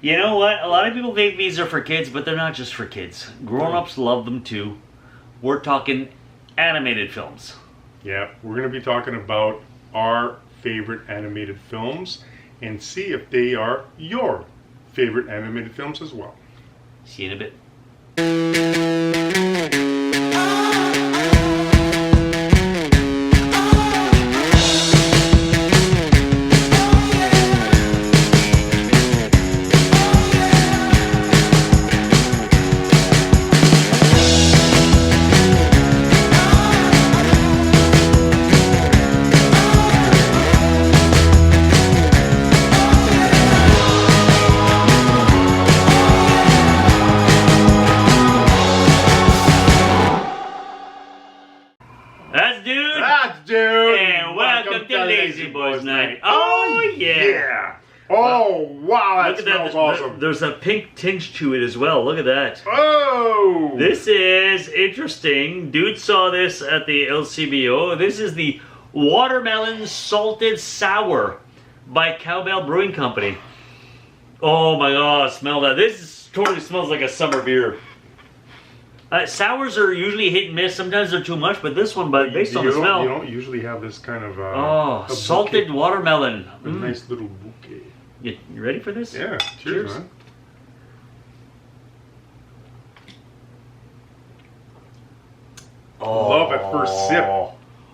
You know what? A lot of people think these are for kids, but they're not just for kids. Grown-ups love them too. We're talking animated films. Yeah, we're going to be talking about our favorite animated films and see if they are your favorite animated films as well. See you in a bit. Lazyboys night. Oh yeah! Oh wow, that smells awesome. There's a pink tinge to it as well. Look at that. Oh! This is interesting. Dude saw this at the LCBO. This is the Watermelon Salted Sour by Cowbell Brewing Company. Oh my god, smell that. This totally smells like a summer beer. Sours are usually hit and miss. Sometimes they're too much, but this one, based on the smell. You don't usually have this kind of... salted bouquet. Watermelon. A nice little bouquet. You ready for this? Yeah, cheers, man. Oh. Love at first sip.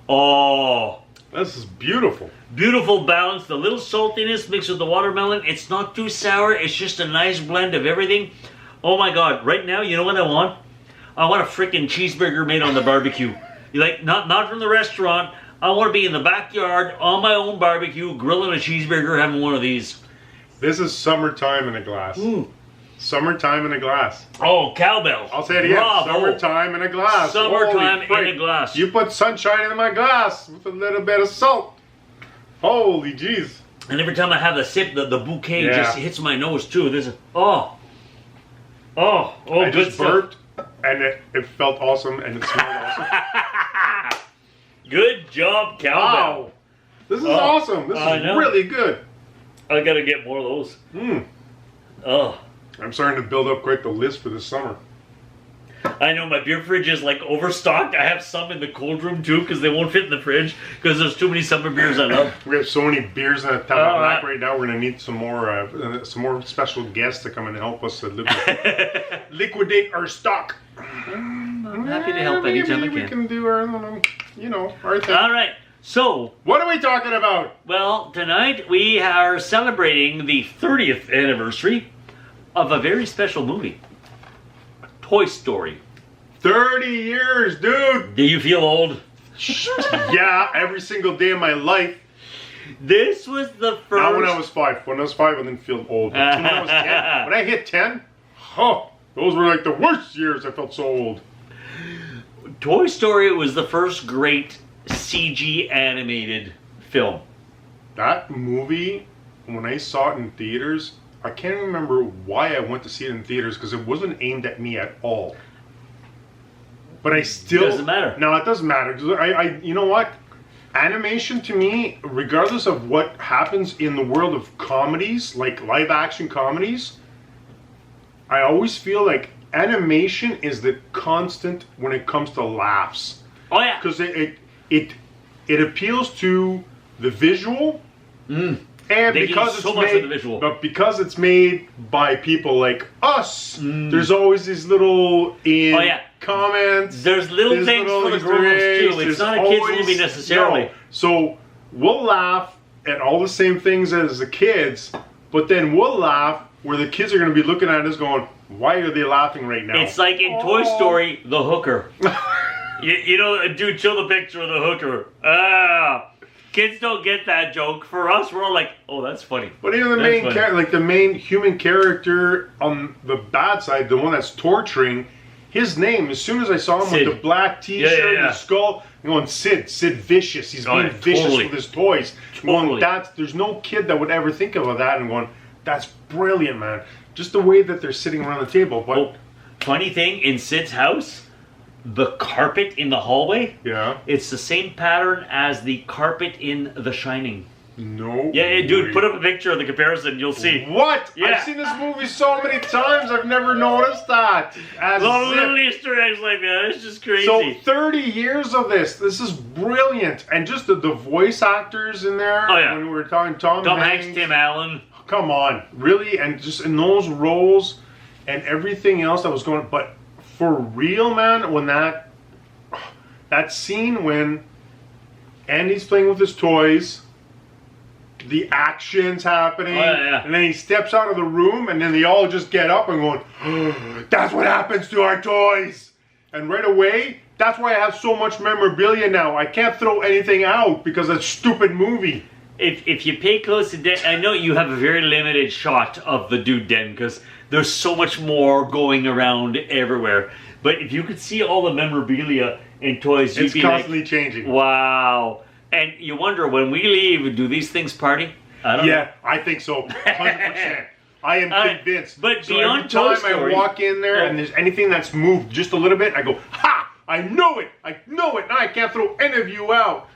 Oh. This is beautiful. Beautiful balance. The little saltiness mixed with the watermelon. It's not too sour. It's just a nice blend of everything. Oh my god. Right now, you know what I want? I want a freaking cheeseburger made on the barbecue. You like, not from the restaurant. I want to be in the backyard on my own barbecue, grilling a cheeseburger, having one of these. This is summertime in a glass. Mm. Summertime in a glass. Oh, Cowbell. I'll say it again. Bravo. Summertime in a glass. Summertime in a glass. You put sunshine in my glass with a little bit of salt. Holy jeez. And every time I have a sip, the bouquet just hits my nose too. This is, I good just burped. And it felt awesome, and it smelled awesome. Good job, Cowbell. Wow. This is awesome. This is really good. I gotta get more of those. Oh. I'm starting to build up quite the list for this summer. I know, my beer fridge is like overstocked. I have some in the cold room too, because they won't fit in the fridge, because there's too many summer beers I love. We have so many beers in the Ottawa right now. We're going to need some more special guests to come and help us liquidate our stock. I'm happy to help anytime I can. We can do our thing. All right, so... what are we talking about? Well, tonight we are celebrating the 30th anniversary of a very special movie. Toy Story. 30 years, dude! Do you feel old? Yeah, every single day of my life. This was the first... Not when I was 5. When I was 5, I didn't feel old. But when I was 10, when I hit 10, those were like the worst years. I felt so old. Toy Story was the first great CG animated film. That movie, when I saw it in theaters... I can't remember why I went to see it in theaters, because it wasn't aimed at me at all. But I still... It doesn't matter. No, it doesn't matter. You know what? Animation to me, regardless of what happens in the world of comedies, like live action comedies, I always feel like animation is the constant when it comes to laughs. Oh yeah. Because it appeals to the visual. And because it's made by people like us, there's always these little comments. There's little things for the grown-ups too. It's not a kid's movie necessarily. No. So we'll laugh at all the same things as the kids, but then we'll laugh where the kids are going to be looking at us going, why are they laughing right now? It's like in Toy Story, the hooker. you know, dude, show the picture of the hooker. Kids don't get that joke. For us, we're all like, "Oh, that's funny." But even the main character, like the main human character on the bad side, the one that's torturing, his name. As soon as I saw him with the black T-shirt and the skull, I'm going Sid Vicious. He's being vicious with his toys. Going, there's no kid that would ever think of that and going, "That's brilliant, man." Just the way that they're sitting around the table. But funny thing in Sid's house. The carpet in the hallway, it's the same pattern as the carpet in The Shining. No. Yeah, dude, put up a picture of the comparison. You'll see. What? Yeah. I've seen this movie so many times. I've never noticed that. Little Easter eggs like that. It's just crazy. So 30 years of this. This is brilliant. And just the voice actors in there. Oh, yeah. When we were talking Tom Hanks, Tim Allen. Come on. Really? And just in those roles and everything else that was going. But for real, man, when that scene when Andy's playing with his toys, the action's happening, and then he steps out of the room, and then they all just get up and going, oh, that's what happens to our toys. And right away, that's why I have so much memorabilia now. I can't throw anything out because of that stupid movie. If you pay close attention, I know you have a very limited shot of the dude den because there's so much more going around everywhere. But if you could see all the memorabilia and toys, you'd be constantly changing. Wow. And you wonder, when we leave, do these things party? I don't know. Yeah, I think so. 100%. I am convinced. But so beyond every Toy time Story, I walk in there and there's anything that's moved just a little bit, I go, ha! I know it! I know it! Now I can't throw any of you out.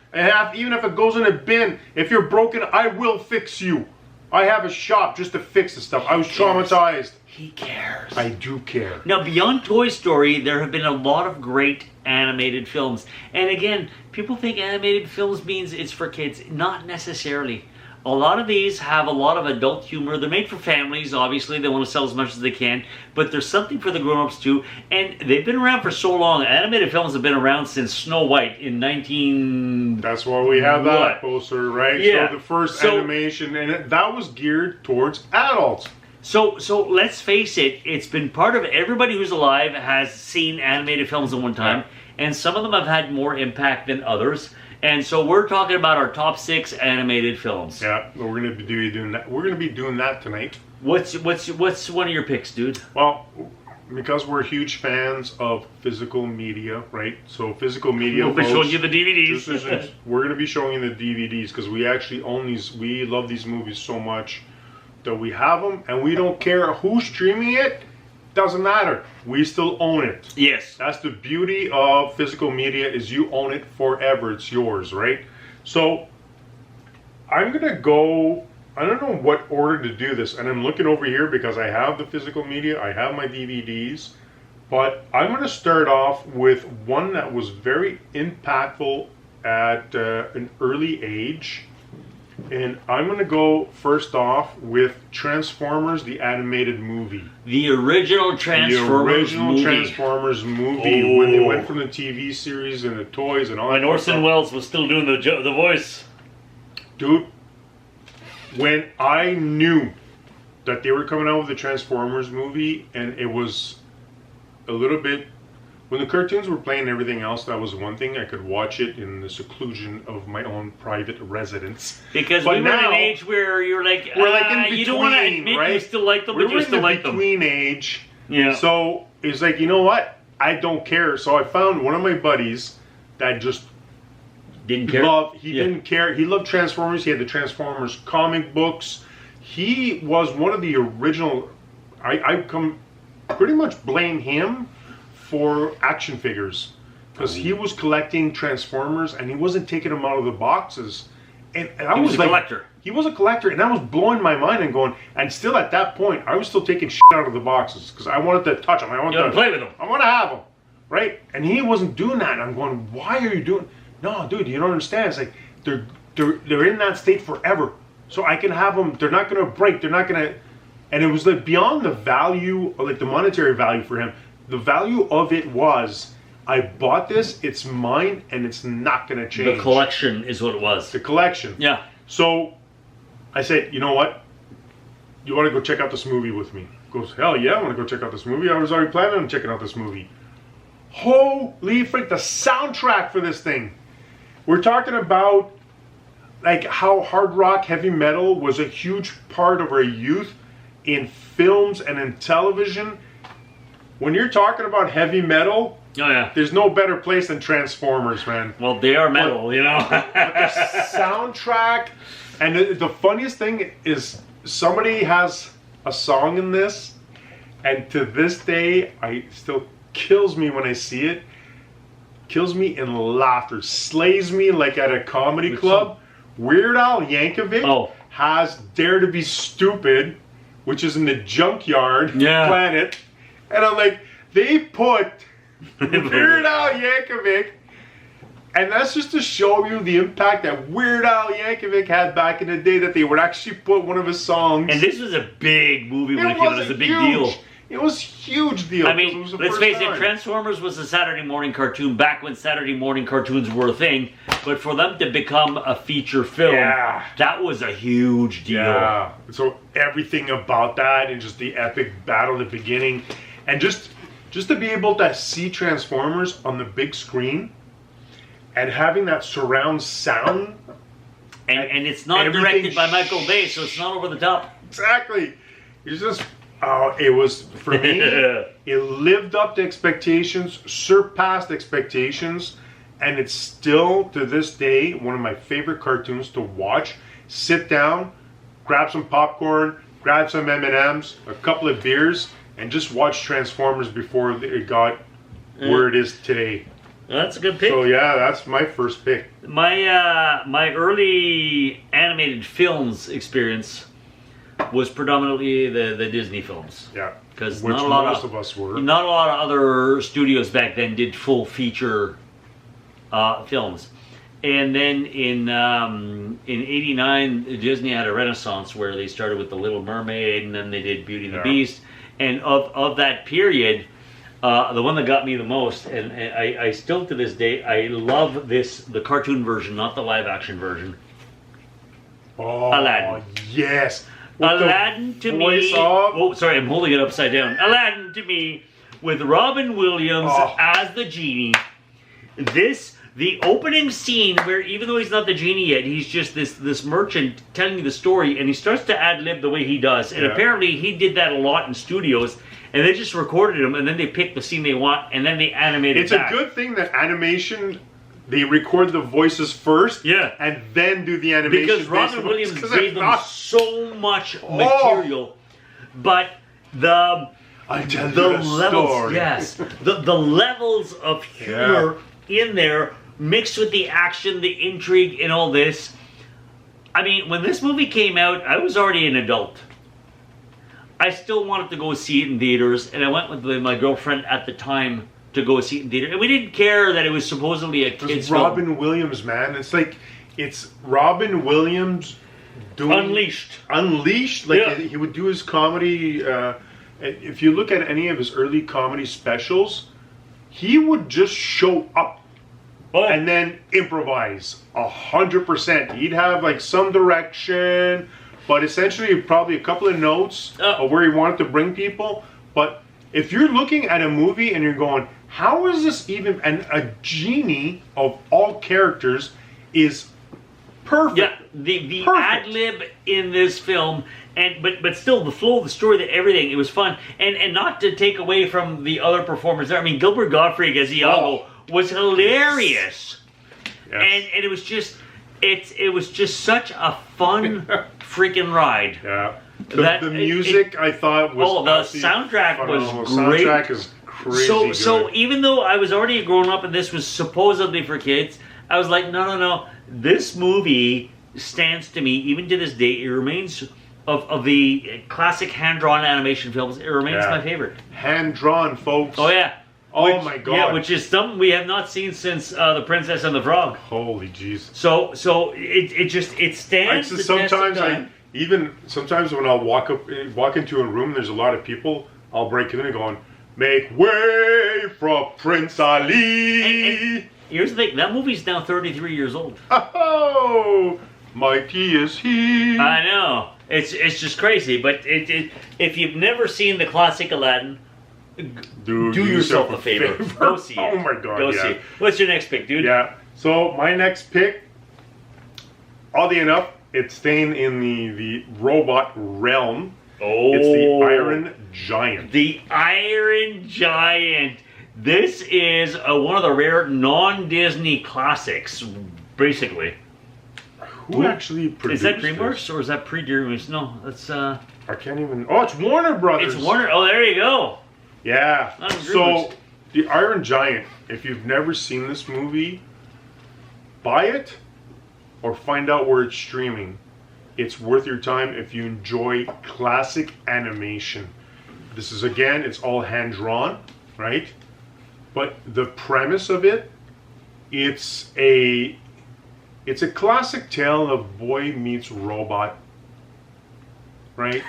Even if it goes in a bin, if you're broken, I will fix you. I have a shop just to fix the stuff. I was traumatized. He cares. I do care. Now, beyond Toy Story, there have been a lot of great animated films. And again, people think animated films means it's for kids. Not necessarily. A lot of these have a lot of adult humor. They're made for families, obviously. They want to sell as much as they can. But there's something for the grown-ups, too. And they've been around for so long. Animated films have been around since Snow White in 19... That's why we have that poster, right? Yeah. So the first animation, and that was geared towards adults. So let's face it, it's been part of everybody who's alive has seen animated films at one time. And some of them have had more impact than others. And so we're talking about our top 6 animated films. Yeah, we're going to be doing that. We're going to be doing that tonight. What's one of your picks, dude? Well, because we're huge fans of physical media, right? So physical media. We'll be showing you the DVDs. We're going to be showing you the DVDs because we actually own these. We love these movies so much that we have them, and we don't care who's streaming it. Doesn't matter. We still own it. Yes. That's the beauty of physical media, is you own it forever. It's yours, right? So I'm going to go, I don't know what order to do this. And I'm looking over here because I have the physical media. I have my DVDs. But I'm going to start off with one that was very impactful at an early age. And I'm going to go first off with Transformers, the animated movie. The original Transformers movie. When they went from the TV series and the toys and all that. When Orson Welles was still doing the voice. Dude, when I knew that they were coming out with the Transformers movie, and it was a little bit... When the cartoons were playing and everything else, that was one thing. I could watch it in the seclusion of my own private residence. Because we were in an age where you're like, we're like in between, you don't want to admit right? you still like them, but you still like them. We're in the between age. Yeah. So it's like, you know what? I don't care. So I found one of my buddies that just didn't care. Didn't care. He loved Transformers. He had the Transformers comic books. He was one of the original. I pretty much blame him for action figures, because he was collecting Transformers and he wasn't taking them out of the boxes, and he was a collector. He was a collector, and that was blowing my mind. And going, and still at that point, I was still taking shit out of the boxes because I wanted to touch them. I wanted to play with them. I want to have them, right? And he wasn't doing that. And I'm going, why are you doing? No, dude, you don't understand. It's like they're in that state forever, so I can have them. They're not going to break. They're not going to. And it was like beyond the value, or like the monetary value for him. The value of it was, I bought this, it's mine, and it's not going to change. The collection is what it was. The collection. Yeah. So I said, you know what? You want to go check out this movie with me? He goes, hell yeah, I want to go check out this movie. I was already planning on checking out this movie. Holy frick, the soundtrack for this thing. We're talking about like how hard rock, heavy metal was a huge part of our youth in films and in television. When you're talking about heavy metal, there's no better place than Transformers, man. Well, they are metal, you know. But the soundtrack, and the funniest thing is somebody has a song in this, and to this day, it still kills me when I see it. Kills me in laughter. Slays me like at a comedy club. Weird Al Yankovic Oh. has Dare to Be Stupid, which is in the Junkyard Planet. And I'm like, they put Weird Al Yankovic, and that's just to show you the impact that Weird Al Yankovic had back in the day, that they would actually put one of his songs. And this was a big movie when it came out. It was a big deal. It was a huge deal. I mean, let's face it, Transformers was a Saturday morning cartoon back when Saturday morning cartoons were a thing. But for them to become a feature film, that was a huge deal. Yeah. So everything about that, and just the epic battle at the beginning, and just to be able to see Transformers on the big screen, and having that surround sound. And it's not directed by Michael Bay, so it's not over the top. Exactly. It's just... it was, for me, it lived up to expectations, surpassed expectations, and it's still, to this day, one of my favorite cartoons to watch. Sit down, grab some popcorn, grab some M&Ms, a couple of beers, and just watch Transformers before it got where it is today. That's a good pick. So yeah, that's my first pick. My early animated films experience was predominantly the Disney films. Yeah, because most of us were. Not a lot of other studios back then did full feature films. And then in '89, Disney had a renaissance where they started with The Little Mermaid, and then they did Beauty and the Beast. And of that period, the one that got me the most, and I still to this day, I love the cartoon version, not the live action version. Oh, Aladdin. Yes. Aladdin to me. Oh, sorry, I'm holding it upside down. Aladdin to me, with Robin Williams as the genie. The opening scene where, even though he's not the genie yet, he's just this merchant telling you the story, and he starts to ad-lib the way he does. And apparently he did that a lot in studios, and they just recorded him, and then they pick the scene they want, and then they animate it back. It's a good thing that animation, they record the voices first, and then do the animation. Because Robin Williams gave them so much material, but the levels, the levels of humor in there, mixed with the action, the intrigue, and all this. I mean, when this movie came out, I was already an adult. I still wanted to go see it in theaters, and I went with my girlfriend at the time to go see it in theater. And we didn't care that it was supposedly a kid's film. Robin Williams, man. It's Robin Williams doing... Unleashed. Like, he would do his comedy... if you look at any of his early comedy specials, he would just show up. And then improvise 100%. He'd have like some direction, but essentially probably a couple of notes of where he wanted to bring people. But if you're looking at a movie and you're going, how is this even? And a genie of all characters is perfect. Yeah, the ad lib in this film, but still the flow of the story, everything, it was fun. And not to take away from the other performers there. I mean, Gilbert Gottfried as Iago was hilarious, and it was just such a fun freaking ride. Yeah, the music I thought was the soundtrack phenomenal. was great. The soundtrack is crazy. So even though I was already a grown up and this was supposedly for kids, I was like, no. This movie stands to me even to this day. It remains of the classic hand-drawn animation films. It remains my favorite. Hand-drawn, folks. Oh yeah. Oh my God! Yeah, which is something we have not seen since The Princess and the Frog. Holy jeez! So it stands. Sometimes when I'll walk into a room, and there's a lot of people. I'll break in and going, "Make way for Prince Ali." And here's the thing: that movie's now 33 years old. Oh, mighty is he! I know it's just crazy, but if you've never seen the classic Aladdin. Do yourself a favor. Go see it. Oh my God! Go see it. What's your next pick, dude? Yeah. So my next pick, oddly enough, it's staying in the robot realm. Oh, it's the Iron Giant. The Iron Giant. This is one of the rare non-Disney classics, basically. Who actually produced Is that DreamWorks or is that pre-DreamWorks? No, that's. I can't even. Oh, it's Warner Brothers. It's Warner. Oh, there you go. Yeah. So, the Iron Giant, if you've never seen this movie, buy it, or find out where it's streaming, it's worth your time if you enjoy classic animation. This is, again, it's all hand-drawn, right? But the premise of it, it's a classic tale of boy meets robot, right?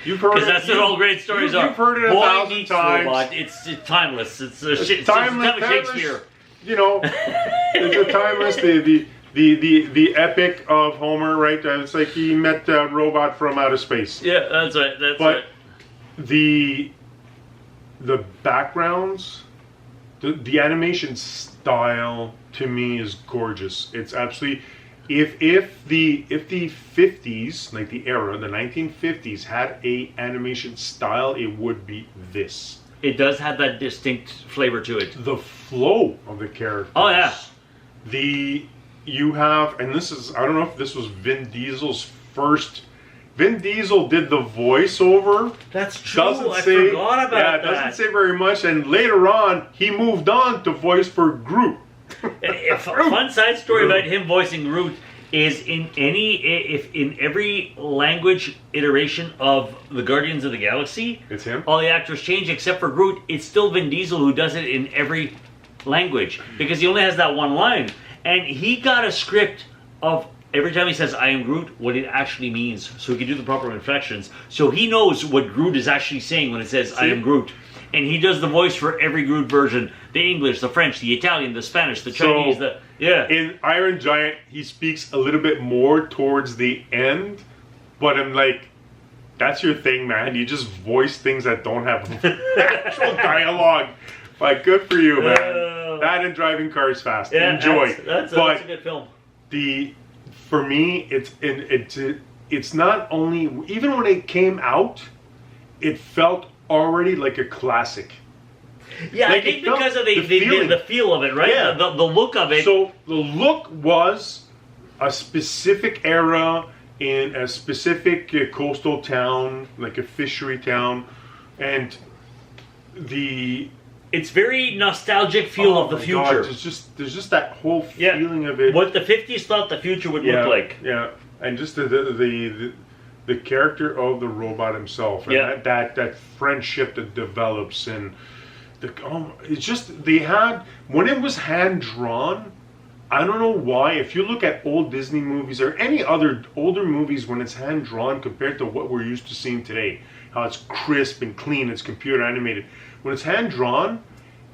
You've heard it. Because that's what all great stories are. You've heard it boy 1,000 meets times. Robot. It's timeless. It's timeless, Shakespeare. You know, it's a timeless, the epic of Homer, right? It's like he met a robot from outer space. Yeah, that's right. That's right. The backgrounds, the animation style to me is gorgeous. It's absolutely, if the 50s, like the era, the 1950s had a animation style, it would be this. It does have that distinct flavor to it. The flow of the characters. Oh yeah. You have, and this is, I don't know if this was Vin Diesel's first. Vin Diesel did the voiceover. That's true. I forgot about that. Yeah, doesn't say very much. And later on, he moved on to voice for Groot. A fun side story about him voicing Groot is in every language iteration of the Guardians of the Galaxy, it's him. All the actors change except for Groot. It's still Vin Diesel who does it in every language because he only has that one line, and he got a script of every time he says "I am Groot," what it actually means, so he can do the proper inflections. So he knows what Groot is actually saying when it says "I am Groot," and he does the voice for every Groot version: the English, the French, the Italian, the Spanish, the Chinese. In Iron Giant, he speaks a little bit more towards the end, but I'm like, that's your thing, man. You just voice things that don't have actual dialogue. Like, good for you, man. That and Driving Cars Fast. Yeah, enjoy. That's a good film. For me, it's not only, even when it came out, it felt already like a classic. Yeah, like I think because of the feel of it, right? Yeah. The look of it. So the look was a specific era in a specific coastal town, like a fishery town, and it's very nostalgic feel of the future. God, there's just that whole feeling of it. What the 50s thought the future would look like. Yeah, and just the character of the robot himself, and that friendship that develops, and it's just, they had, when it was hand drawn, I don't know why, if you look at old Disney movies or any other older movies, when it's hand drawn compared to what we're used to seeing today, how it's crisp and clean, it's computer animated. When it's hand drawn,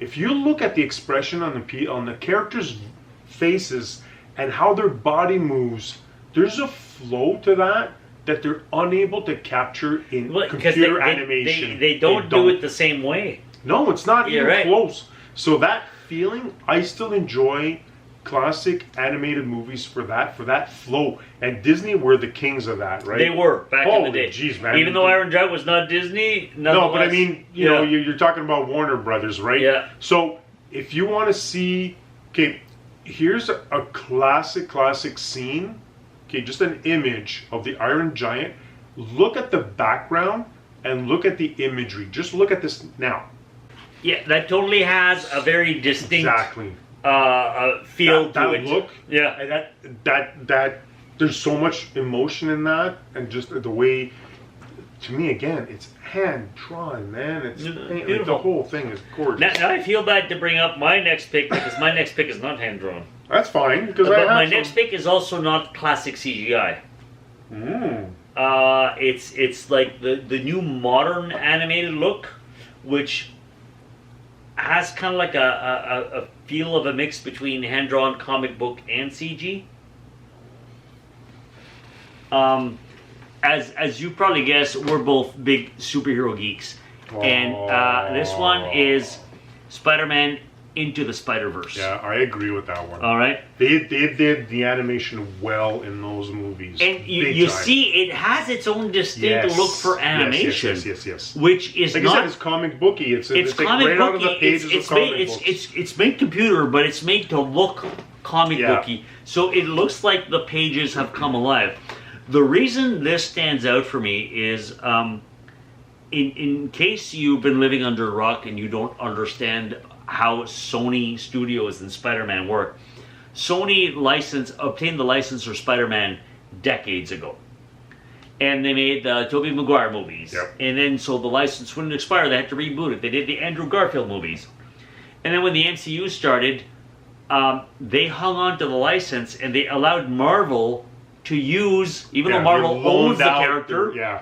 if you look at the expression on the characters' faces and how their body moves, there's a flow to that they're unable to capture in computer animation. They don't do it the same way. No, it's not even close. So that feeling, I still enjoy classic animated movies for that flow. And Disney were the kings of that, right? They were back in the day. Jeez, man. Even though Iron Giant was not Disney, no, but I mean, you know, you're talking about Warner Brothers, right? Yeah. So if you want to see, here's a classic scene. Just an image of the Iron Giant. Look at the background and look at the imagery. Just look at this now. Yeah, that totally has a very distinct feel to it. Look, yeah, and that there's so much emotion in that, and just the way. To me, again, it's hand drawn, man. It's like the whole thing is gorgeous. Now I feel bad to bring up my next pick because my next pick is not hand drawn. That's fine because my next pick is also not classic CGI. It's like the new modern animated look, which has kind of like a feel of a mix between hand drawn comic book and CG. As you probably guessed, we're both big superhero geeks, and this one is Spider-Man Into the Spider-Verse. Yeah, I agree with that one. All right, they did the animation well in those movies, and you see it has its own distinct look for animation. Yes. Which is like not. I said, it's comic booky. It's comic right booky. Out of the pages of comic books. It's made computer, but it's made to look comic booky. So it looks like the pages have come alive. The reason this stands out for me is, in case you've been living under a rock and you don't understand how Sony Studios and Spider-Man work, Sony obtained the license for Spider-Man decades ago. And they made the Tobey Maguire movies. Yep. And then, so the license wouldn't expire. They had to reboot it. They did the Andrew Garfield movies. And then when the MCU started, they hung on to the license and they allowed Marvel to use, even though Marvel owns the character,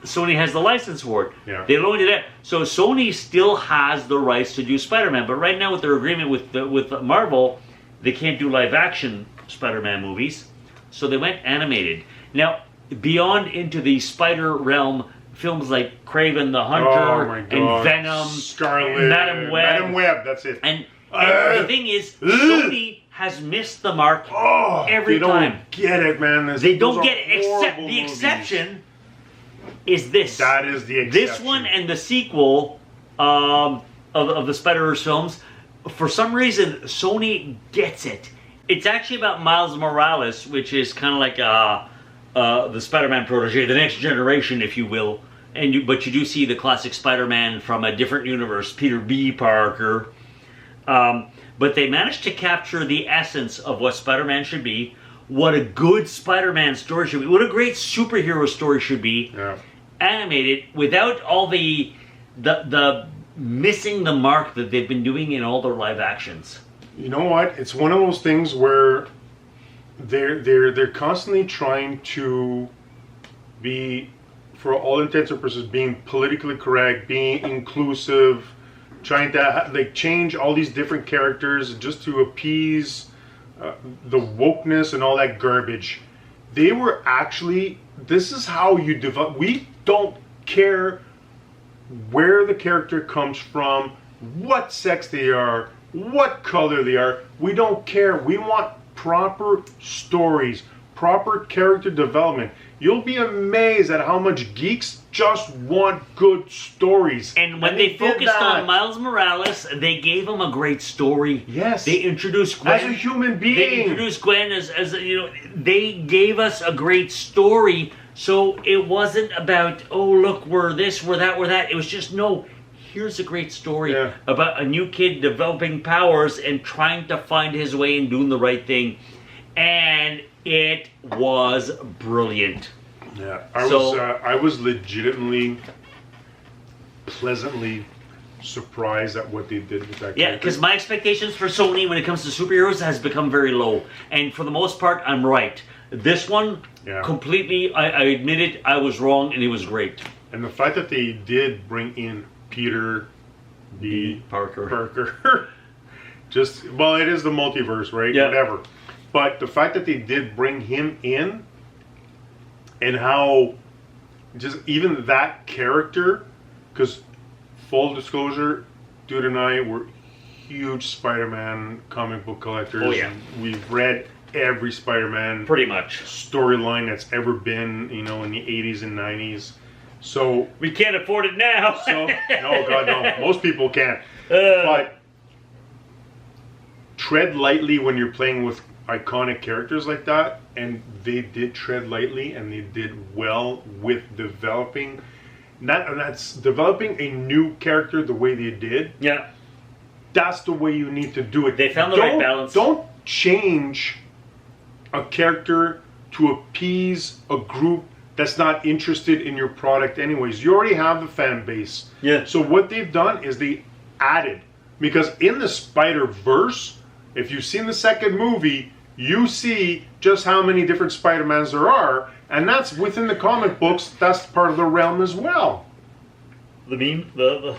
Sony has the license for it. Yeah. They loaned it out. So Sony still has the rights to do Spider-Man. But right now with their agreement with Marvel, they can't do live action Spider-Man movies. So they went animated. Now, beyond into the Spider realm, films like Kraven the Hunter and Venom, Scarlet, Madam Web, that's it. And the thing is, Sony has missed the mark every time. They don't get it, man. They don't get it. The exception is this. That is the exception. This one and the sequel of the Spider-Verse films. For some reason, Sony gets it. It's actually about Miles Morales, which is kind of like the Spider-Man protege, the next generation, if you will. But you do see the classic Spider-Man from a different universe, Peter B. Parker. But they managed to capture the essence of what Spider-Man should be, what a good Spider-Man story should be, what a great superhero story should be, animated without all the missing the mark that they've been doing in all their live actions. You know what? It's one of those things where they're constantly trying to be, for all intents and purposes, being politically correct, being inclusive, trying to change all these different characters just to appease the wokeness and all that garbage. They were actually, this is how you develop. We don't care where the character comes from, what sex they are, what color they are. We don't care. We want proper stories, proper character development. You'll be amazed at how much geeks just want good stories. And when they focused on Miles Morales, they gave him a great story. Yes. They introduced Gwen as a human being. They introduced Gwen as they gave us a great story. So it wasn't about, oh, look, we're this, we're that, we're that. It was just, no, here's a great story about a new kid developing powers and trying to find his way and doing the right thing. And it was brilliant. Yeah, I was legitimately, pleasantly surprised at what they did with that character. Yeah, because my expectations for Sony when it comes to superheroes has become very low. And for the most part, I'm right. This one, completely, I admit it, I was wrong, and it was great. And the fact that they did bring in Peter B. Parker. Just, well, it is the multiverse, right? Yeah. Whatever. But the fact that they did bring him in, and how just even that character, because full disclosure, Dude and I were huge Spider-Man comic book collectors. Oh, yeah. We've read every Spider-Man pretty much storyline that's ever been, in the 80s and 90s. So we can't afford it now. No, God, no. Most people can't. But tread lightly when you're playing with iconic characters like that, and they did tread lightly, and they did well with developing a new character the way they did. Yeah, that's the way you need to do it. They found the right balance. Don't change a character to appease a group that's not interested in your product anyways. You already have the fan base. Yeah. So what they've done is they added, because in the Spider-Verse, if you've seen the second movie, you see just how many different Spider-Mans there are, and that's within the comic books. That's part of the realm as well. The meme, the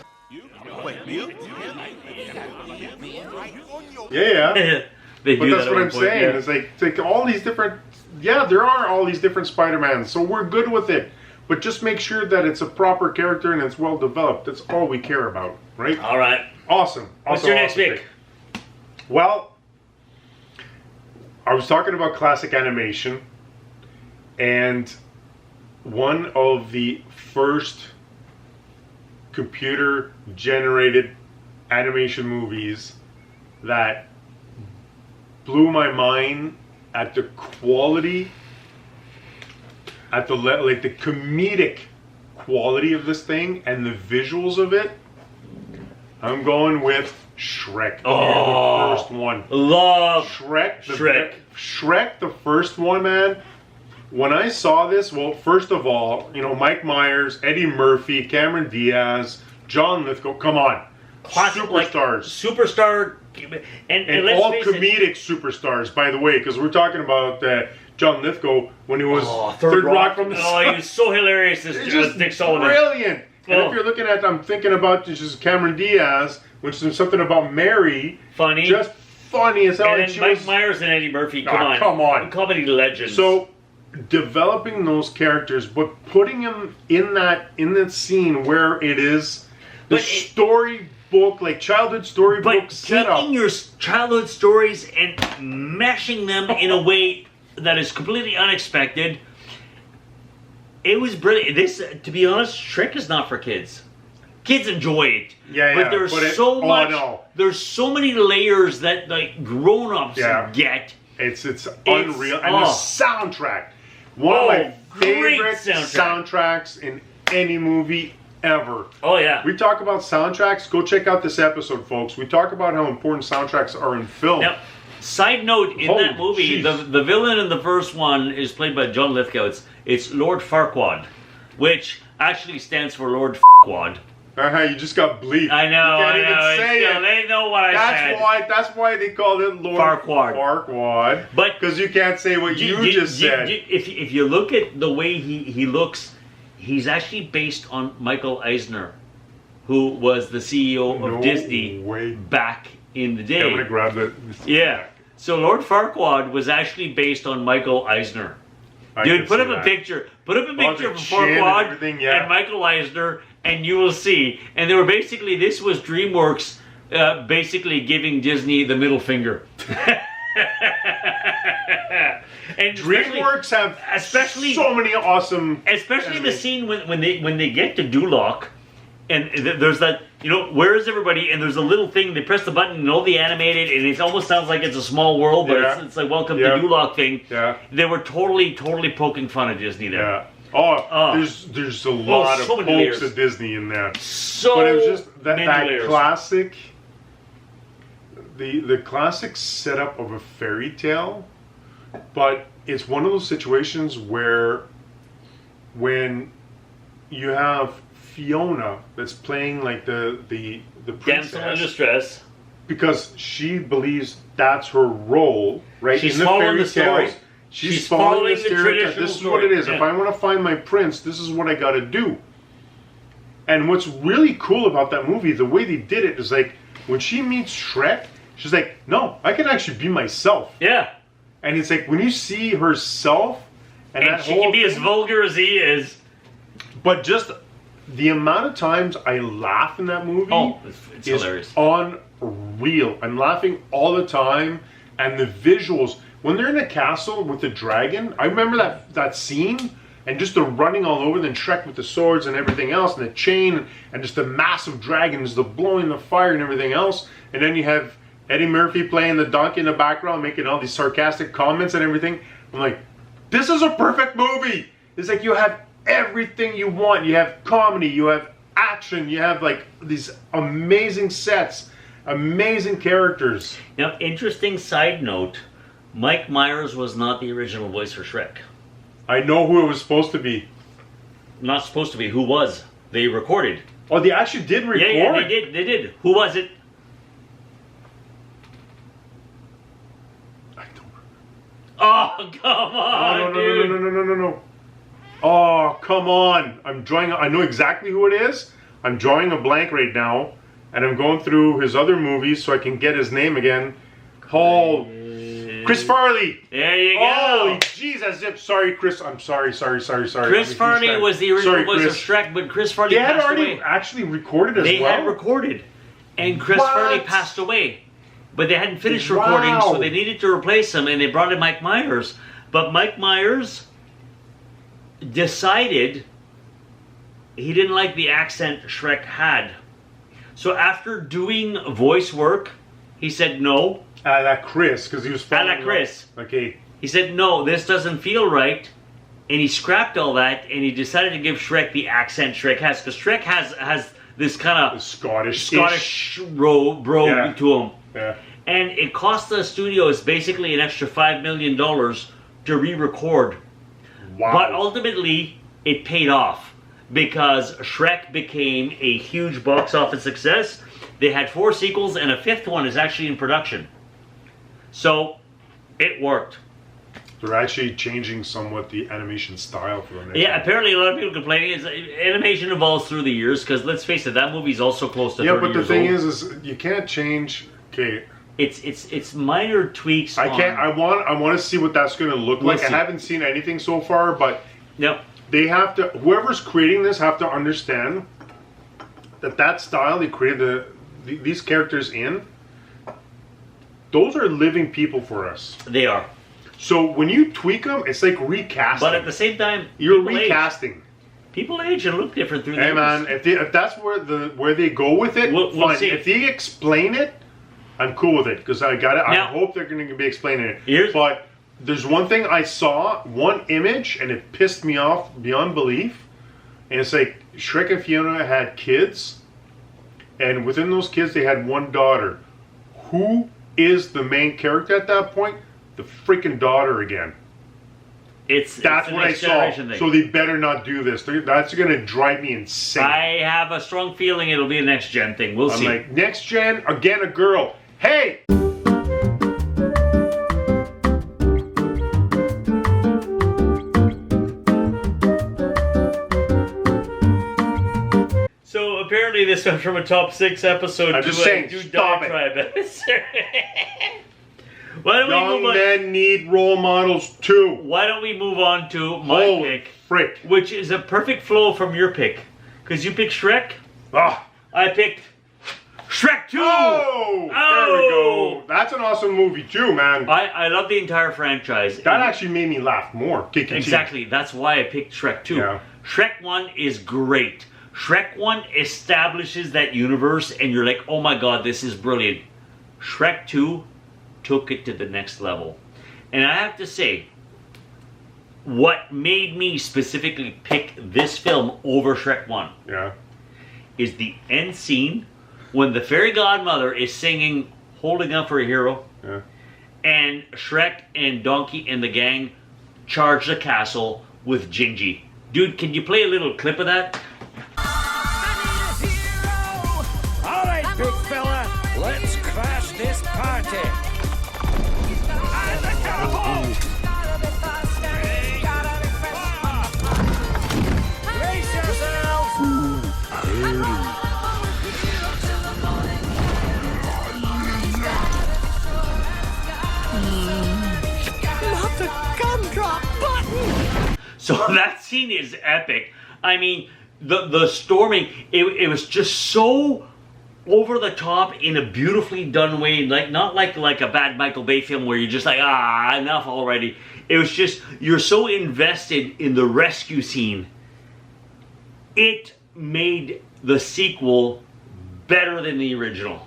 yeah. They but do that's that what at I'm one point, saying. It's like all these different. Yeah, there are all these different Spider-Mans, so we're good with it. But just make sure that it's a proper character and it's well developed. That's all we care about, right? All right. Awesome. What's your next pick? Well, I was talking about classic animation, and one of the first computer-generated animation movies that blew my mind at the quality, at the the comedic quality of this thing and the visuals of it, I'm going with Shrek. Oh, the first one. Love Shrek. Shrek. The first one, man. When I saw this, well, first of all, Mike Myers, Eddie Murphy, Cameron Diaz, John Lithgow. Come on, Classic, superstars, superstar, and all comedic superstars, by the way, because we're talking about John Lithgow when he was Third Rock from the Sun. Oh, he was so hilarious as just Dick Sullivan. Brilliant. And if you're looking at, I'm thinking about just Cameron Diaz, which is something about Mary. Funny. Just funny as hell. And then Mike Myers and Eddie Murphy. Come on. Comedy legends. So, developing those characters, but putting them in that scene where it is the storybook, like childhood storybook setup. Taking your childhood stories and meshing them in a way that is completely unexpected. It was brilliant. This, to be honest, Shrek is not for kids. Kids enjoy it. But there's there's so many layers that like grown-ups get. It's unreal. And the soundtrack. One of my favorite soundtracks in any movie ever. Oh, yeah. We talk about soundtracks. Go check out this episode, folks. We talk about how important soundtracks are in film. Now, side note, in that movie, the villain in the first one is played by John Lithgow. It's Lord Farquaad, which actually stands for Lord F***wad. You just got bleeped. I know, you can't even say it. They know what I said. That's why they called it Lord Farquaad. But because you can't say what you just said. If you look at the way he looks, he's actually based on Michael Eisner, who was the CEO of Disney back in the day. I'm gonna grab that. Yeah. So Lord Farquaad was actually based on Michael Eisner. Dude, put up a picture. Put up a picture of Farquaad and Michael Eisner, and you will see. And they were basically, this was DreamWorks basically giving Disney the middle finger. And DreamWorks have so many awesome, especially the scene when they get to Duloc, and there's that, where is everybody? And there's a little thing, they press the button and all the animated, and it almost sounds like it's a small world, but it's like welcome to Duloc thing. Yeah. They were totally poking fun at Disney there. Yeah. There's a lot of pokes at Disney in that. But it was just that classic, the classic setup of a fairy tale, but it's one of those situations where when you have Fiona that's playing like the princess, damsel in distress, because she believes that's her role, right? She's in the following fairy the story. tales, she's following the stereotype. This is what it is. Yeah. If I want to find my prince, this is what I got to do. And what's really cool about that movie, the way they did it, is like when she meets Shrek, she's like, "No, I can actually be myself." Yeah. And it's like when you see herself, and that she can be as vulgar as he is. But just the amount of times I laugh in that movie it's hilarious. Unreal. I'm laughing all the time, and the visuals when they're in a castle with the dragon. I remember that scene, and just the running all over, then Shrek with the swords and everything else, and the chain, and just the massive dragons, the blowing the fire and everything else, and then you have Eddie Murphy playing the donkey in the background, making all these sarcastic comments and everything. I'm like, this is a perfect movie. It's like you have everything you want. You have comedy, you have action, you have like these amazing sets, amazing characters. Now, interesting side note, Mike Myers was not the original voice for Shrek. I know who it was supposed to be. Not supposed to be. Who was? They recorded. Oh, they actually did record? Yeah, they did. Who was it? I don't remember. Oh, come on, No. Oh, come on. I know exactly who it is. I'm drawing a blank right now, and I'm going through his other movies so I can get his name again. Chris Farley. There you go. Holy jeez, as if, sorry, Chris. I'm sorry. Chris Farley was the original voice of Shrek, but Chris Farley passed away. They had already actually recorded as well? They had recorded, and Chris Farley passed away. But they hadn't finished recording, so they needed to replace him, and they brought in Mike Myers. But Mike Myers decided he didn't like the accent Shrek had. So after doing voice work, he said no. A la Chris, because he was following. A la Chris. Okay. He said, no, this doesn't feel right. And he scrapped all that, and he decided to give Shrek the accent Shrek has. Because Shrek has this kind of Scottish brogue to him. Yeah. And it cost the studios basically an extra $5 million to re-record. Wow. But ultimately, it paid off because Shrek became a huge box office success. They had 4 sequels, and a 5th one is actually in production. So, it worked. They're actually changing somewhat the animation style for the next one. Apparently a lot of people complaining is animation evolves through the years, because let's face it, that movie's also close to 30 years old. Yeah, but the thing is you can't change. Okay. It's minor tweaks. I want to see what that's going to look like. I haven't seen anything so far, but they have to. Whoever's creating this have to understand that style they created these characters in. Those are living people for us. They are. So when you tweak them, it's like recasting. But at the same time, you're recasting. People age and look different through the years. Hey man, if that's where they go with it, we'll see. If they explain it, I'm cool with it because I hope they're going to be explaining it. But there's one thing I saw, one image, and it pissed me off beyond belief. And it's like Shrek and Fiona had kids, and within those kids they had one daughter. Who is the main character at that point? The freaking daughter again. That's what I saw. Thing. So they better not do this. That's going to drive me insane. I have a strong feeling it'll be a next gen thing. We'll see. Like, next gen, again a girl. Hey! So apparently this went from a top 6 episode I'm to just a saying, Do stop Die it. Tribe episode. Why don't Young we move on? men need role models too. Why don't we move on to my pick? Frick. Which is a perfect flow from your pick. Because you picked Shrek. I picked Shrek 2! Oh! There we go. That's an awesome movie too, man. I love the entire franchise. That actually made me laugh more. Exactly. That's why I picked Shrek 2. Yeah. Shrek 1 is great. Shrek 1 establishes that universe and you're like, oh my god, this is brilliant. Shrek 2 took it to the next level. And I have to say, what made me specifically pick this film over Shrek 1 is the end scene when the fairy godmother is singing Holding Up for a Hero and Shrek and Donkey and the gang charge the castle with Gingy. Dude, can you play a little clip of that? Alright, big fella, let's crash this party. Brace yourselves! Not the gumdrop button! So that scene is epic. I mean, the storming, it was just so over the top in a beautifully done way, like not like a bad Michael Bay film where you're just like, enough already. It was just, you're so invested in the rescue scene. It made the sequel better than the original.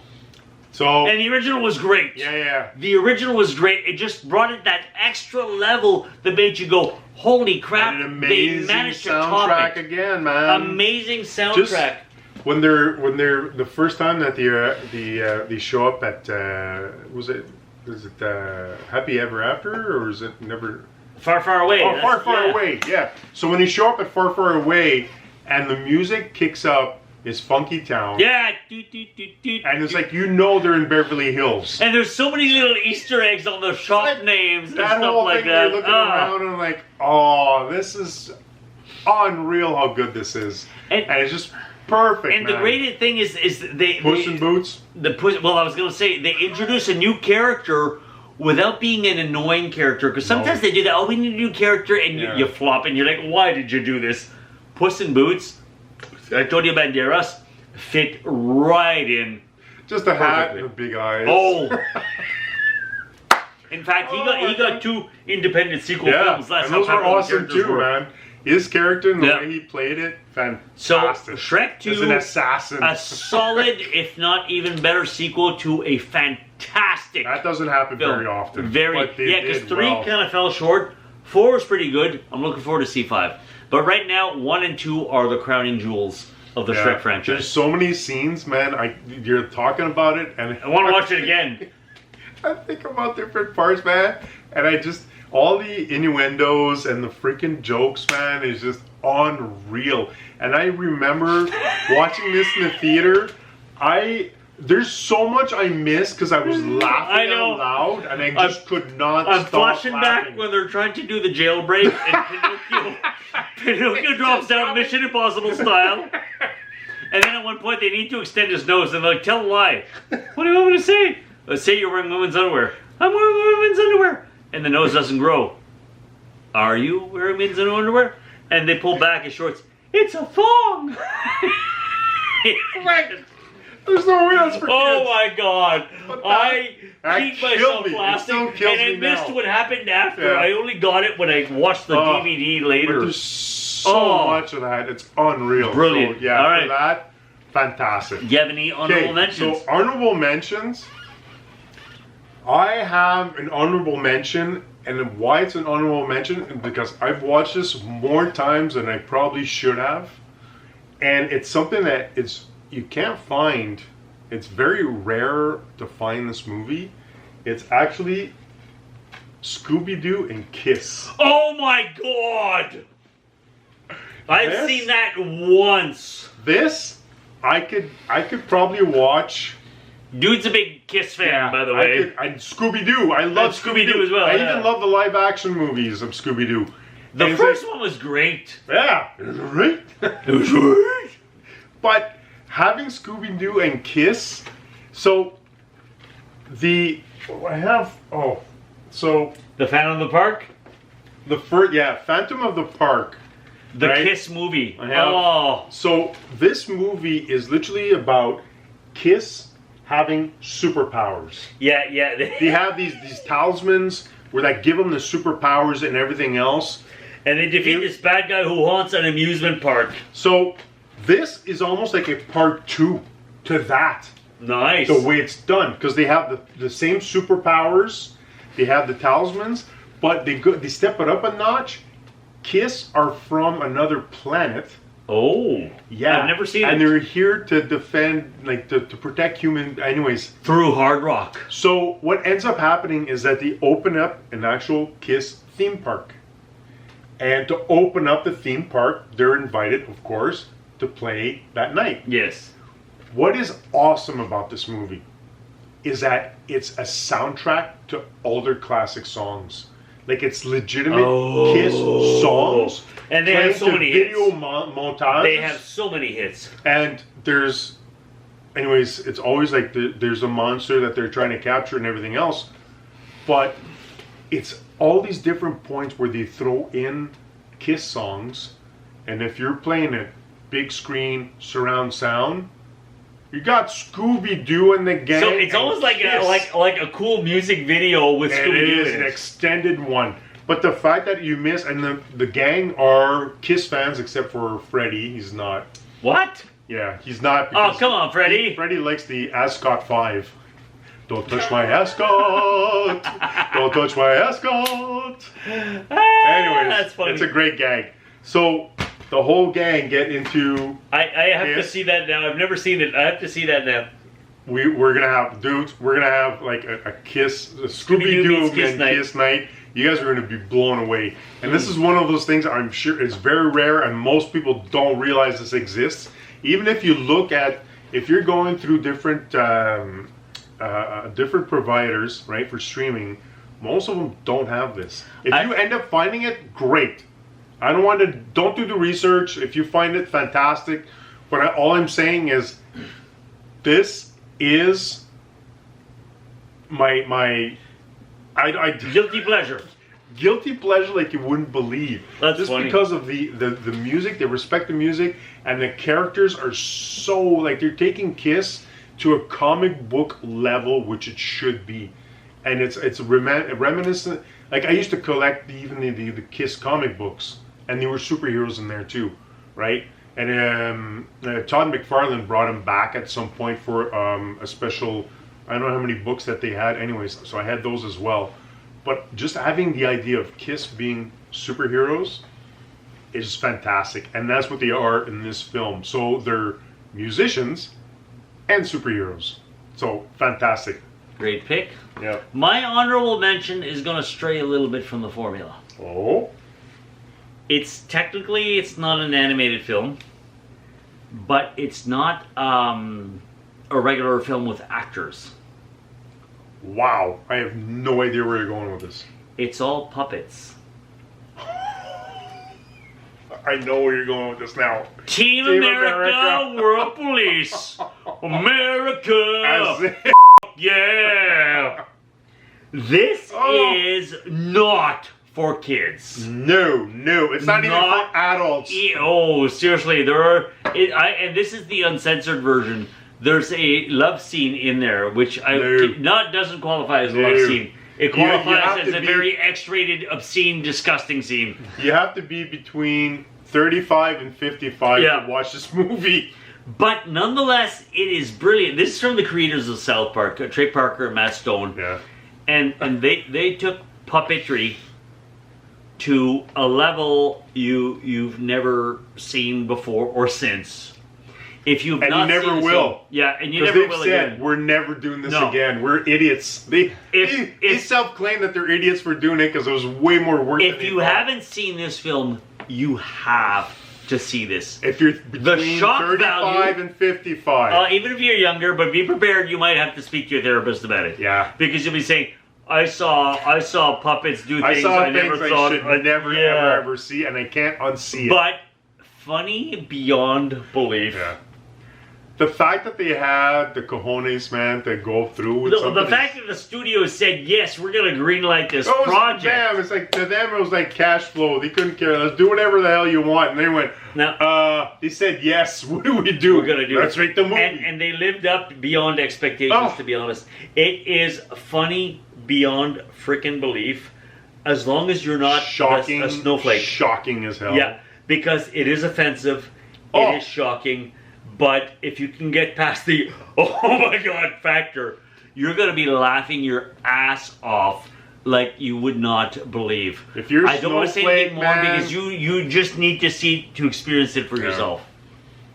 And the original was great. The original was great. It just brought it that extra level that made you go, holy crap, and an amazing they managed to soundtrack top it. again, man. Amazing soundtrack. When they're the first time that they show up at was it Happy Ever After, or is it Never Far Away? Oh, Far Away. Yeah. So when they show up at Far Away and the music kicks up, is Funky Town. Yeah. And it's like, they're in Beverly Hills. And there's so many little Easter eggs on the shop names and that stuff whole like thing, that. You're looking around and I'm like, oh, this is unreal how good this is. And it's just perfect. And the great thing is they Puss in Boots. Well, I was gonna say they introduce a new character without being an annoying character, because sometimes they do that. Oh, we need a new character, and you flop, and you're like, why did you do this? Puss in Boots, Antonio Banderas, fit right in. Just a hat and big eyes. Oh. In fact, he got 2 independent sequel films. And those were awesome too, man. His character and the way he played it, fantastic. So, Shrek 2 is an assassin. A solid, if not even better, sequel to a fantastic That doesn't happen very often. Because 3 kind of fell short. 4 was pretty good. I'm looking forward to C5. But right now, 1 and 2 are the crowning jewels. of the Shrek franchise. There's so many scenes, man. You're talking about it, and I want to watch it again. I think about different parts, man, and all the innuendos and the freaking jokes, man, is just unreal. And I remember watching this in the theater. There's so much I missed because I was laughing out loud, and I just could not I'm stop flashing laughing. back when they're trying to do the jailbreak, and Pinocchio drops down Mission Impossible style. And then at one point they need to extend his nose, and they're like, tell a lie. What do you want me to say? Say you're wearing women's underwear. I'm wearing women's underwear. And the nose doesn't grow. Are you wearing men's underwear? And they pull back his shorts. It's a thong! Right. There's no way else for kids. Oh my god. I that beat myself laughing, and I missed what happened after. Yeah. I only got it when I watched the DVD later. But there's so much of that. It's unreal. Brilliant. So, yeah, all right. for that, fantastic. Do you have any honorable mentions? So honorable mentions. I have an honorable mention, and why it's an honorable mention because I've watched this more times than I probably should have, and it's something that you can't find. It's very rare to find this movie. It's actually Scooby-Doo and Kiss. Oh my god! I've seen that once. This, I could probably watch. Dude's a big Kiss fan, by the way. Scooby-Doo. I love Scooby-Doo as well. I even love the live action movies of Scooby-Doo. The first one was great. Yeah, it was great. It was great. But having Scooby-Doo and Kiss, so the Phantom of the Park? The first, Phantom of the Park. The right? Kiss movie. So this movie is literally about Kiss having superpowers. Yeah. They have these talismans where that give them the superpowers and everything else. And they defeat this bad guy who haunts an amusement park. So this is almost like a part 2 to that. Nice. The way it's done, because they have the same superpowers, they have the talismans, but they step it up a notch. Kiss are from another planet. Oh. Yeah. I've never seen it. And they're here to defend, to protect human, anyways. Through hard rock. So what ends up happening is that they open up an actual Kiss theme park. And to open up the theme park, they're invited, of course, to play that night. Yes. What is awesome about this movie is that it's a soundtrack to all their classic songs. Like, it's legitimate Kiss songs. And they have so many hits. Video montage. They have so many hits. And it's always like there's a monster that they're trying to capture and everything else. But it's all these different points where they throw in Kiss songs. And if you're playing a big screen surround sound, you got Scooby-Doo and the gang. So it's almost like a cool music video with Scooby-Doo. It is an extended one. But the fact that you miss, and the gang are Kiss fans except for Freddy. He's not. What? Yeah, he's not. Oh, come on, Freddy. Freddy likes the Ascot 5. Don't touch my Ascot. Don't touch my Ascot. Anyways, that's funny. It's a great gag. So the whole gang get into. I have to see that now. I've never seen it. I have to see that now. We're gonna have dudes. We're gonna have like a Kiss, a Scooby-Doo and Kiss night. You guys are gonna be blown away. And this is one of those things I'm sure is very rare, and most people don't realize this exists. Even if you look at, if you're going through different different providers, right, for streaming, most of them don't have this. If you end up finding it, great. Don't do the research. If you find it, fantastic. But all I'm saying is, this is my guilty pleasure. Guilty pleasure like you wouldn't believe. That's just funny. Because of the music, they respect the music, and the characters are so, like, they're taking Kiss to a comic book level, which it should be. And it's reminiscent. Like, I used to collect even the Kiss comic books, and there were superheroes in there too, right? And Todd McFarlane brought him back at some point for a special. I don't know how many books that they had. Anyways, so I had those as well. But just having the idea of Kiss being superheroes, is fantastic. And that's what they are in this film. So they're musicians and superheroes. So fantastic. Great pick. Yeah. My honorable mention is going to stray a little bit from the formula. Oh. It's not an animated film, but it's not a regular film with actors. Wow. I have no idea where you're going with this. It's all puppets. I know where you're going with this now. Team America, World Police, America, yeah. This is not for kids. No, it's not even for adults. Oh, seriously, and this is the uncensored version. There's a love scene in there, which doesn't qualify as a love scene. It qualifies as a very X-rated, obscene, disgusting scene. You have to be between 35 and 55 to watch this movie. But nonetheless, it is brilliant. This is from the creators of South Park, Trey Parker and Matt Stone. Yeah. And they took puppetry to a level you've never seen before or since. If you've not you never seen will. And you never will said, again. We're never doing this again. We're idiots. They self-claim that they're idiots for doing it because it was way more work. If you haven't seen this film, you have to see this. If you're between 35 and 55. Even if you're younger, but be prepared, you might have to speak to your therapist about it. Yeah. Because you'll be saying, I saw puppets do things I never thought should never ever see, and I can't unsee it. But funny beyond belief. Yeah. The fact that they had the cojones, man, to go through with something. The fact that the studio said, yes, we're going to greenlight this project. Damn, it's like, to them, it was like cash flow. They couldn't care. Let's do whatever the hell you want. And they went, they said, yes, what do we do? We're going to do Let's make the movie. And they lived up beyond expectations, to be honest. It is funny beyond freaking belief, as long as you're not a snowflake. Shocking as hell. Yeah, because it is offensive. It is shocking. But if you can get past the oh my god factor, you're going to be laughing your ass off like you would not believe. If you're I don't want to say anything more because you just need to see to experience it for yourself.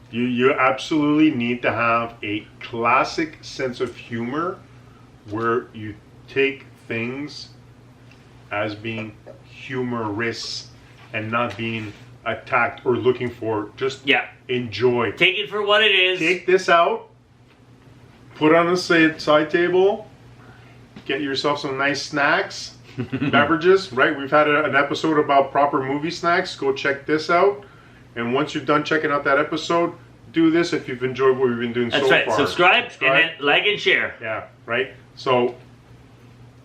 You absolutely need to have a classic sense of humor where you take things as being humorous and not being attacked or looking for. Just enjoy. Take it for what it is. Take this out, put it on the side table, get yourself some nice snacks, beverages, right? We've had an episode about proper movie snacks. Go check this out. And once you're done checking out that episode, do this if you've enjoyed what we've been doing so far. That's right. Subscribe and then like and share. Yeah, right? So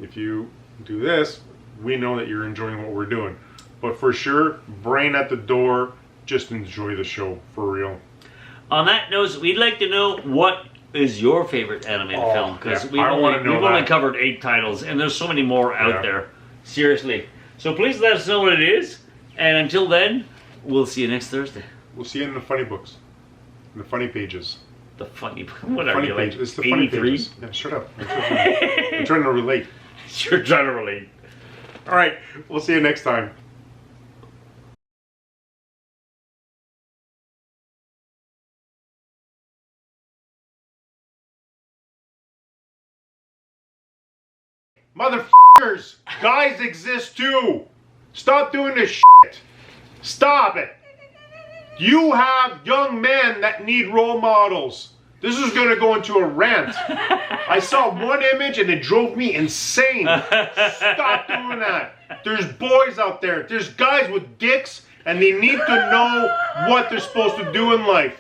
if you do this, we know that you're enjoying what we're doing. But for sure, brain at the door, just enjoy the show, for real. On that note, we'd like to know what is your favorite animated film, because we've only covered 8 titles, and there's so many more out there. Seriously. So please let us know what it is, and until then, we'll see you next Thursday. We'll see you in the funny books. In the funny pages. The funny... What are you, like, it's the funny pages. Yeah, shut up. I'm trying to relate. You're trying to relate. All right, we'll see you next time. Motherfuckers! Guys exist too! Stop doing this shit! Stop it! You have young men that need role models. This is gonna go into a rant. I saw one image and it drove me insane. Stop doing that. There's boys out there. There's guys with dicks and they need to know what they're supposed to do in life.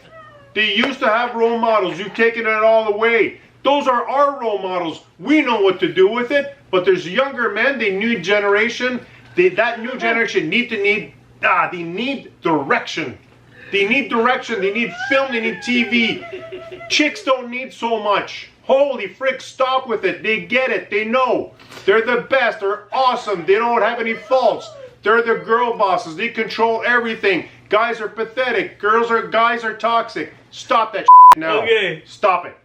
They used to have role models. You've taken it all away. Those are our role models. We know what to do with it. But there's younger men, they need generation. That new generation they need direction. They need direction, they need film, they need TV. Chicks don't need so much. Holy frick, stop with it. They get it, they know. They're the best, they're awesome, they don't have any faults. They're the girl bosses, they control everything. Guys are pathetic, guys are toxic. Stop that now. Okay. Stop it.